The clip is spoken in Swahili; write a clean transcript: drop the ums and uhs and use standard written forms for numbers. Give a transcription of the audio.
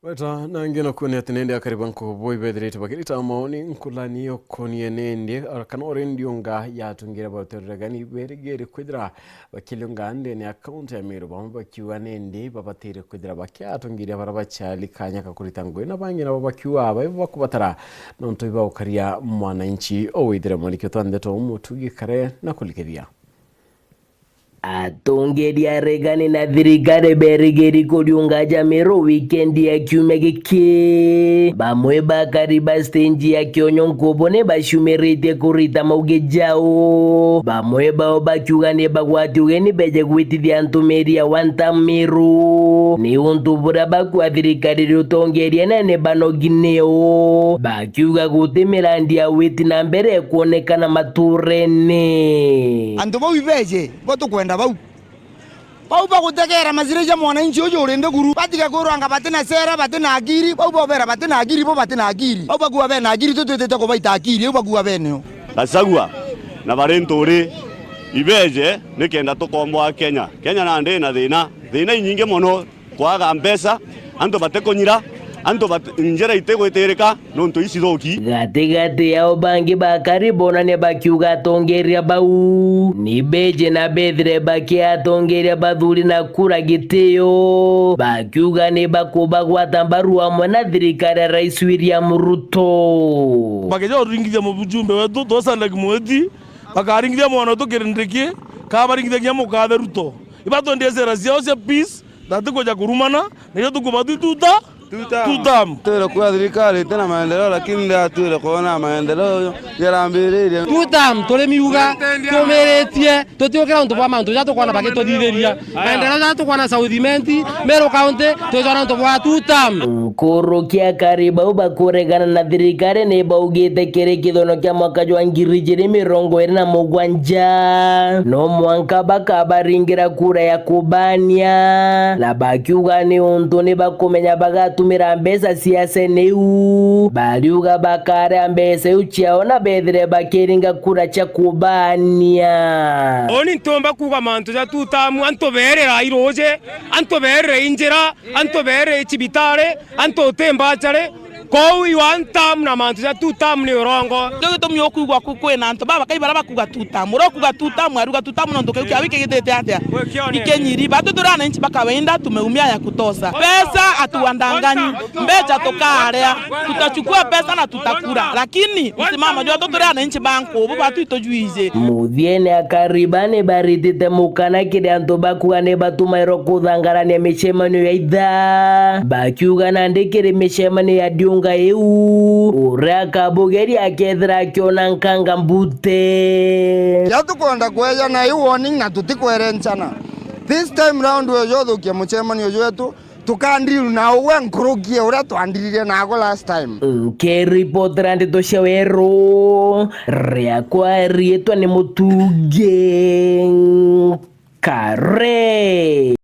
Weta nangeno kuni atinende akaribanko boy bedrete bakirita maoni nkulani yokoni enende kana orendionga yatungira bateragani berigere kwidra bakilunga ande ne account ya mero bamba kiwa nende babatire kwidra bakyatungira barabachali kanya kakuritangwe na bangi na babakiwa bakubatara nonto iba ukaria mwananchi owidira mwalikyo twandeto umutugi kare na kulikeria atongeria regane na thirikari berigeri kuriunga jamiro weekend ya kiumia giki bamwe bakariba stage ya Kionyo Nkobone bashumerete kurita mauge jao bamwe bao bakiuga ne bagwati ugeni beje gwitithia ntumeria wantamiru ni untubura bakwa thirikari rutongeria nene banogineo bakiuga gutemera ndia witi na mbere kuonekana maturene andu bau ibeje botukwenda bau bagutegera mazire mwananchi uyu urinde guru batiga kuranga batina sera batina agiri bau bobera batina agiri bo batina agiri bau bagua bena agiri tutete ko baita agiri bau bagua benyo Gachagua na barentore ibeje nikenda tukomwa Kenya na ndi na thina nyingi muno kwaga mbesa anto batekonyira anto njera itegwetereka nonto icithoki gate yao bangi bakaribona ne bakiuga tongeria bau ni beje na bethre bakia tongeria bathuri na kura giteo bakiuga ne bakuba gwatambarua mwana thirikari Rais William Ruto bakeja uringithia mubujumbe wetu tosanda kimweti bakaringithia mwana tukirindikie kabaringithia mukathe Ruto ibato ndezera ciao cia peace tatikoja kurumana niyo tukubatu tutam tuwe kwa thirikari tena maendeleo lakini ndio tuwe kuona maendeleo yarambiririe tutam tole miuga tumeretie tutiokera untu bwa mantu ja tukwana bageto thitheria maendeleo ja tukwana South Menti Meru County tuzana untu bwa tutam kurukia kariba ubakuregana na thirikari ne baugite kiri kithono kya mwaka wa 2027 no mwanka bakabaringira kura ya kubania na bakiuga ni untu ni bakumenya bagatumira mbesa siasa neu baliuga bakare mbesa uchiaona bethire bakiringa kura cha kubania oni ntomba kuga mantu ja tutamu antoberera iroje antoberera injira antoberera ichibitare antotemba chare ko iwantam na mantu ja tutam ni rongo dogo to myoku gwa kukwena anto baba kai baraba kuga tutam ro kuga tutam aruga tutam ndo ke abike gitete atia ikenyiri batu turana nchi bakawenda tumeumia ya kutosa pesa atuwandanganyi mbeja tokarea tutachukua pesa na tutakura lakini msimama jua turana nchi banko bo batu itojuize muthiene akaribane baritite mukana kiri anto bakuga ne batumairo kuthangarania micemanio ya itha bakiuga na ndikiri micemanio ya diunga eu uria kabugeri akethira akiona nkanga mbute yatukwenda kweja na you warning na tutikwerenchana this time round we yothukia mucemanio wetu tukandiriru na uwe nkurukie uria twandirire nago last time keripotera ndito cia weru riakwa rietwa ni mutuge kare.